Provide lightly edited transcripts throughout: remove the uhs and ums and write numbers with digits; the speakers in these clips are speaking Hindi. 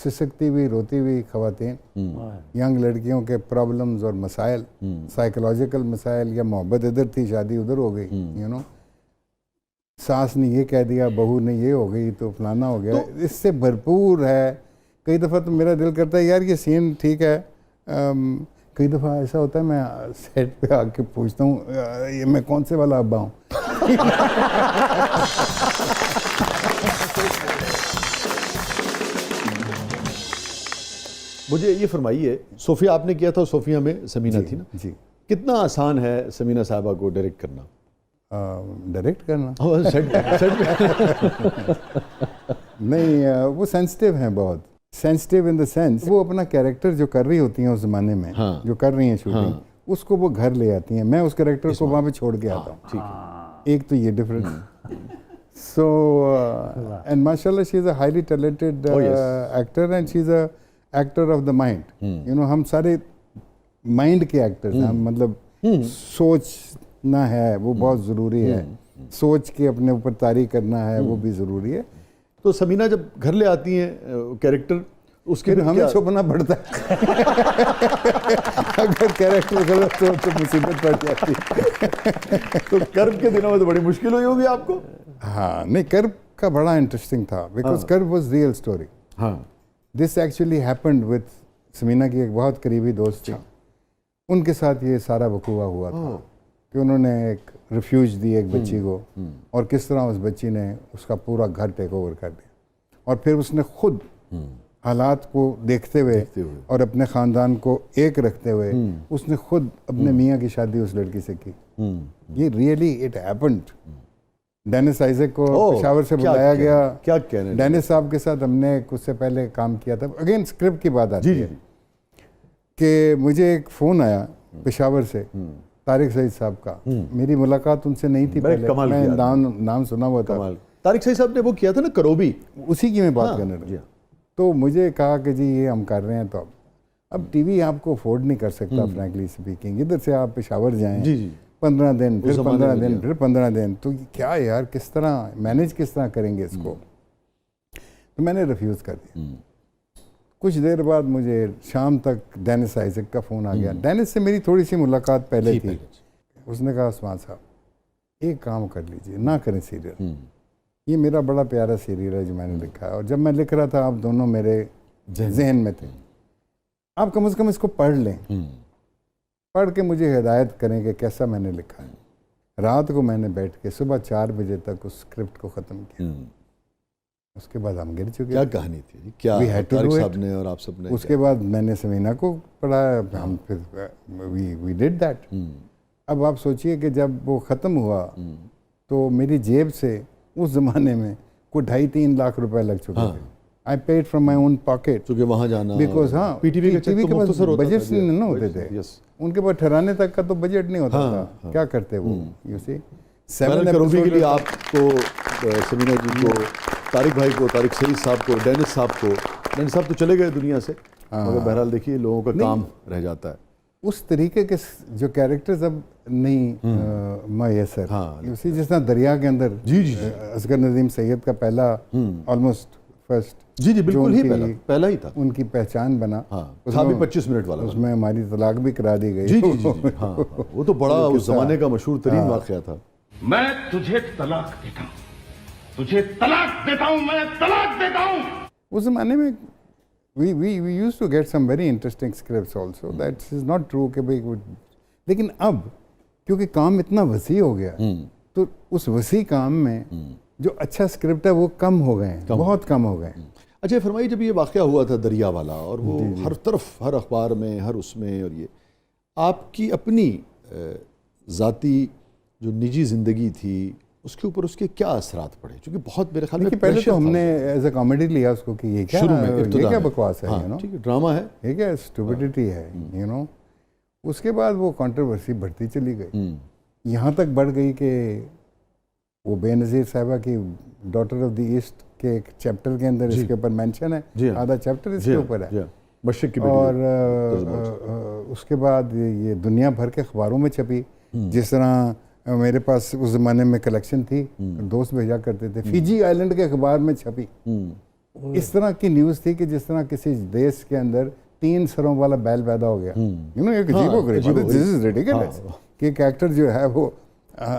सिसकती हुई रोती हुई ख़वातीन, यंग लड़कियों के प्रॉब्लम्स और मसाइल, साइकोलॉजिकल मसाइल, या मोहब्बत इधर थी शादी उधर हो गई, यू नो, सास ने ये कह दिया, बहू ने ये हो गई तो फलाना हो गया, तो इससे भरपूर है। कई दफ़ा तो मेरा दिल करता है यार ये सीन ठीक है, कई दफ़ा ऐसा होता है मैं सेट पे आके पूछता हूँ ये मैं कौन से वाला अब्बा हूँ। मुझे ये फरमाइए, सोफिया आपने किया था, सोफिया में समीना थी ना जी। कितना आसान है समीना साहबा को डायरेक्ट करना? डायरेक्ट करना नहीं, वो सेंसिटिव हैं, बहुत सेंसिटिव इन द सेंस वो अपना कैरेक्टर जो कर रही होती हैं उस ज़माने में, हाँ, जो कर रही हैं शूटिंग, हाँ, उसको वो घर ले आती हैं, मैं उस कैरेक्टर को वहाँ पे छोड़ के आता हूँ। ठीक है, एक तो ये डिफरेंस। सो एंड माशाल्लाह she is a highly talented actor and she is a actor of the mind, you know, हम सारे माइंड के एक्टर्स हैं, मतलब सोचना है वो बहुत ज़रूरी है, सोच के अपने ऊपर तारी करना है वो भी ज़रूरी है। तो समीना जब घर ले आती हैं कैरेक्टर, उसके फिर हमें छुपना पड़ता है। अगर कैरेक्टर गलत हो तो मुसीबत पड़ जाती है। तो कर्ब के दिनों में तो बड़ी मुश्किल हुई होगी आपको? हाँ नहीं, कर्ब का बड़ा इंटरेस्टिंग था, because Karb was real story. हाँ, this actually happened with Samina की एक बहुत करीबी दोस्त थी, उनके साथ ये सारा वकूआ हुआ था कि उन्होंने एक रिफ्यूज दी एक बच्ची को, और किस तरह उस बच्ची ने उसका पूरा घर टेक ओवर कर दिया, और फिर उसने खुद हालात को देखते हुए और अपने ख़ानदान को एक रखते हुए उसने खुद अपने मियाँ की शादी उस लड़की से की। ये really it happened. Dennis Isaac को पेशावर से बुलाया गया। क्या कह रहे हैं? डेनिस साहब के साथ हमने उससे पहले काम किया था। अगेन स्क्रिप्ट की बात आती है कि मुझे एक फ़ोन आया पेशावर से, तारिक सईद साहब का। मेरी मुलाकात उनसे नहीं थी पहले, मैं नाम सुना हुआ था। तारिक सईद साहब ने वो किया था ना करोबी, उसी की मैं बात करने लगा। तो मुझे कहा कि जी ये हम कर रहे हैं, तो अब टीवी आपको अफोर्ड नहीं कर सकता फ्रैंकली स्पीकिंग, इधर से आप पेशावर जाएं 15 दिन, फिर 15 दिन, फिर 15 दिन, तो क्या यार किस तरह मैनेज किस तरह करेंगे इसको। तो मैंने रिफ्यूज़ कर दिया। कुछ देर बाद मुझे शाम तक डेनिस आइजक का फ़ोन आ गया। डेनिस से मेरी थोड़ी सी मुलाकात पहले थी। उसने कहा उस्मान साहब एक काम कर लीजिए, ना करें सीरियल, ये मेरा बड़ा प्यारा सीरियल है जो मैंने लिखा है, और जब मैं लिख रहा था आप दोनों मेरे जहन में थे, आप कम से कम इसको पढ़ लें, पढ़ के मुझे हिदायत करें कि कैसा मैंने लिखा है। रात को मैंने बैठ के सुबह 4 बजे तक उस स्क्रिप्ट को ख़त्म किया। उसके बाद हम गिर चुके। क्या कहानी थी, क्या तारिक साहब ने और आप सब ने? उसके बाद मैंने समीना को पढ़ा, हम फिर वी डिड दैट। अब आप सोचिए कि जब वो ख़त्म हुआ तो मेरी जेब से उस ज़माने में कोई 2.5-3 लाख रुपए लग चुके थे। I paid from my own pocket, क्योंकि वहाँ जाना, बिकॉज हाँ पीटीवी के पास बजट नहीं होते थे, उनके पास ठहराने तक का तो बजट नहीं होता था। क्या करते वो, यू सी 7 करोड़ के लिए आपको, समीना जी को, तारिक भाई को, तारिक सईद साहब को, डेनिस साहब तो चले गए दुनिया से, मगर बहरहाल देखिए लोगों का काम रह जाता है। उस तरीके के जो कैरेक्टर्स अब नहीं मैसर, उसी जिस तरह दरिया के अंदर असगर नदीम सैयद का पहला ऑलमोस्ट फर्स्ट, जी बिल्कुल ही पहला ही था, उनकी पहचान बना। उसमें भी 25 मिनट वाला, उसमें हमारी तलाक भी करा दी गई। जी वो तो बड़ा उस जमाने का मशहूर तरीन वाक़या था। मैं तुझे तलाक देता हूँ, तुझे तलाक देता हूँ, मैं तलाक देता हूँ। उस जमाने में we used to get some very interesting scripts also. That is not true कि भाई, लेकिन अब क्योंकि काम इतना वसी हो गया, तो उस वसी काम में जो अच्छा स्क्रिप्ट है वो कम हो गए हैं, बहुत कम हो गए हैं। अच्छा फरमाइए, जब ये वाक़या हुआ था दरिया वाला, और वो हर तरफ, हर अखबार में, हर उसमें, और ये आपकी अपनी ज़ाती जो निजी ज़िंदगी थी उसके ऊपर उसके क्या असरात पड़े? क्योंकि बहुत मेरे ख्याल में पहले तो हमने एज अ कॉमेडी लिया उसको कि ये क्या, ये क्या बकवास है, यू नो, ठीक है, ड्रामा है, ये क्या स्टूपिडिटी है, यू नो। उसके बाद वो कंट्रोवर्सी बढ़ती चली गई, यहाँ तक बढ़ गई कि वो बेनज़ीर साहिबा की डॉटर ऑफ द ईस्ट के एक चैप्टर के अंदर इसके ऊपर मेंशन है, आधा चैप्टर इसके ऊपर है, और उसके बाद ये दुनिया भर के अखबारों में छपी। जिस तरह मेरे पास उस ज़माने में कलेक्शन थी, दोस्त भेजा करते थे, फिजी आइलैंड के अखबार में छपी, इस तरह की न्यूज़ थी कि जिस तरह किसी देश के अंदर 3 सरों वाला बैल पैदा हो गया, यू नो, एक अजीबोगरीब, दिस इज रिडिकुलस कि एक एक्टर जो है वो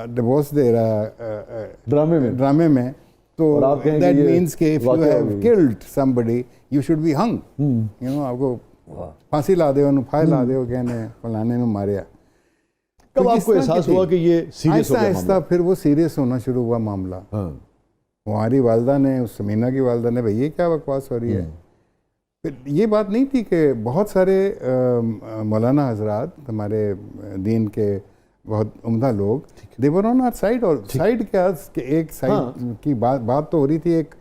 डिवोर्स दे रहा है ड्रामे में, तो दैट मीन्स कि if you have killed somebody you should be hung, you know, आपको फांसी ला दे, फांसी ला दे, कहने फलाने ने मारिया। कब आपको एहसास हुआ कि ये सीरियस हो गया? आहिस्ता फिर वो सीरियस होना शुरू हुआ मामला। हमारी वालदा ने, उस समीना की वालदा ने, भाई ये क्या बकवास हो रही है। फिर ये बात नहीं थी कि बहुत सारे मौलाना हजरात, हमारे दीन के बहुत उम्दा लोग, दे वर ऑन आवर साइड, और साइड क्या कि एक साइड की बात तो हो रही थी, एक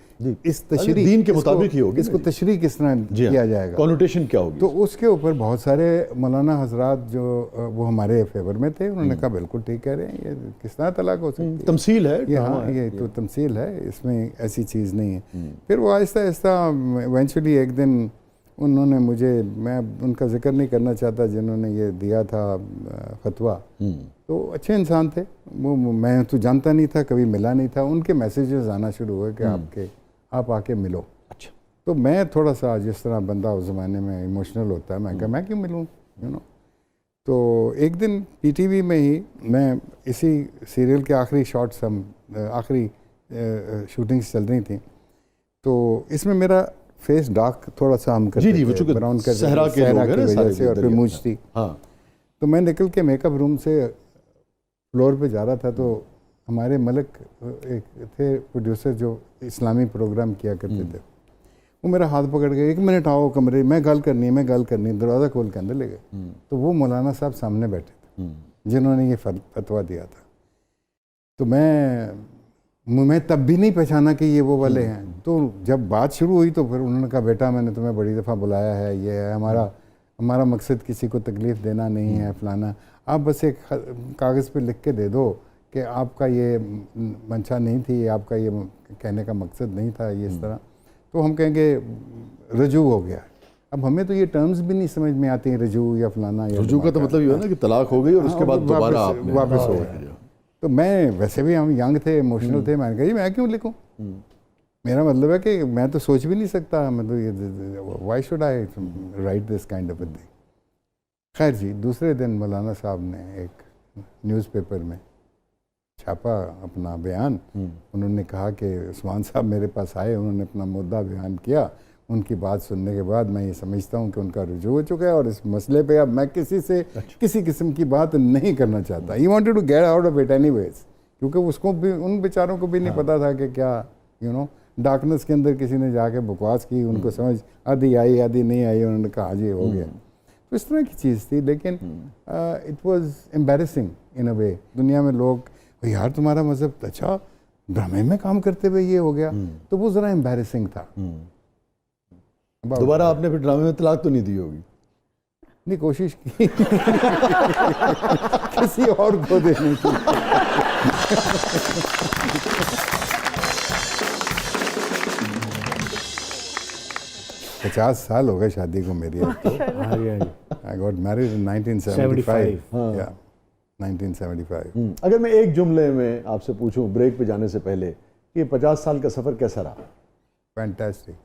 इस तशरीह दीन के मुताबिक ही होगी, इसको तशरीह किस तरह किया जाएगा, कॉनोटेशन क्या होगी, तो उसके ऊपर बहुत सारे मौलाना हजरात जो वो हमारे फेवर में थे, उन्होंने कहा बिल्कुल ठीक कह रहे हैं, ये किस तरह तलाक हो सकती है, तमसील है, ये तो तमसील है, इसमें ऐसी चीज़ नहीं है। फिर वो आहिस्ता आहिस्ता इवेंचुअली एक दिन उन्होंने मुझे, मैं उनका जिक्र नहीं करना चाहता, जिन्होंने ये दिया था फतवा, तो अच्छे इंसान थे वो, मैं तो जानता नहीं था, कभी मिला नहीं था, उनके मैसेजेस आना शुरू हुए कि आप आके मिलो। अच्छा, तो मैं थोड़ा सा, जिस तरह बंदा उस ज़माने में इमोशनल होता है, मैं कहा मैं क्यों मिलूँ, यू नो। तो एक दिन पीटीवी में ही मैं इसी सीरियल के आखिरी शॉट्स, हम आखिरी शूटिंग्स चल रही थी, तो इसमें मेरा फेस डार्क थोड़ा सा हम करते थे, ब्राउन कर सहरा की वजह से, और फिर मूंछ थी। तो मैं निकल के मेकअप रूम से फ्लोर पे जा रहा था, तो हमारे मलिक एक थे प्रोड्यूसर जो इस्लामी प्रोग्राम किया करते थे, वो मेरा हाथ पकड़ के 1 मिनट आओ कमरे में, गल करनी है, दरवाज़ा खोल के अंदर ले गए। तो वो मौलाना साहब सामने बैठे थे जिन्होंने ये फतवा दिया था। तो मैं तब भी नहीं पहचाना कि ये वो वाले हैं। तो जब बात शुरू हुई तो फिर उन्होंने कहा, बेटा मैंने तुम्हें बड़ी दफ़ा बुलाया है, ये है हमारा मकसद किसी को तकलीफ़ देना नहीं है, फलाना, आप बस एक कागज़ पे लिख के दे दो कि आपका ये मंशा नहीं थी, आपका ये कहने का मकसद नहीं था, ये इस तरह। तो हम कहेंगे रजू हो गया। अब हमें तो ये टर्म्स भी नहीं समझ में आती हैं, रजू या फलाना। रजू का तो मतलब ये है ना कि तलाक हो गई और उसके बाद दोबारा वापस हो गया। तो मैं वैसे भी, हम यंग थे, इमोशनल थे, मैंने कहा जी मैं क्यों लिखूं, मेरा मतलब है कि मैं तो सोच भी नहीं सकता, मतलब ये why should I right this kind of a thing. खैर जी, दूसरे दिन मौलाना साहब ने एक न्यूज़पेपर में छापा अपना बयान। उन्होंने कहा कि उस्मान साहब मेरे पास आए, उन्होंने अपना मुद्दा बयान किया। उनकी बात सुनने के बाद मैं ये समझता हूँ कि उनका रुजू हो चुका है और इस मसले पे अब मैं किसी से किसी किस्म की बात नहीं करना चाहता। He wanted to get out of it anyways, क्योंकि उसको भी, उन बेचारों को भी नहीं पता था कि क्या, यू नो, डार्कनेस के अंदर किसी ने जाके बकवास की, उनको समझ आधी आई आधी नहीं आई, उन्होंने कहा जी हो गया। तो इस तरह की चीज़ थी, लेकिन इट वाज एम्बैरेसिंग इन अ वे। दुनिया में लोग, यार तुम्हारा मज़हब, अच्छा ड्रामे में काम करते हुए ये हो गया, तो वो ज़रा एम्बैरेसिंग था। दोबारा आपने फिर ड्रामे में तलाक तो नहीं दी होगी? नहीं, कोशिश की किसी और को देने की। 50 साल हो गए शादी को मेरी। I got married in 1975। या 1975। अगर मैं एक जुमले में आपसे पूछूं ब्रेक पे जाने से पहले कि 50 साल का सफ़र कैसा रहा? फैंटास्टिक।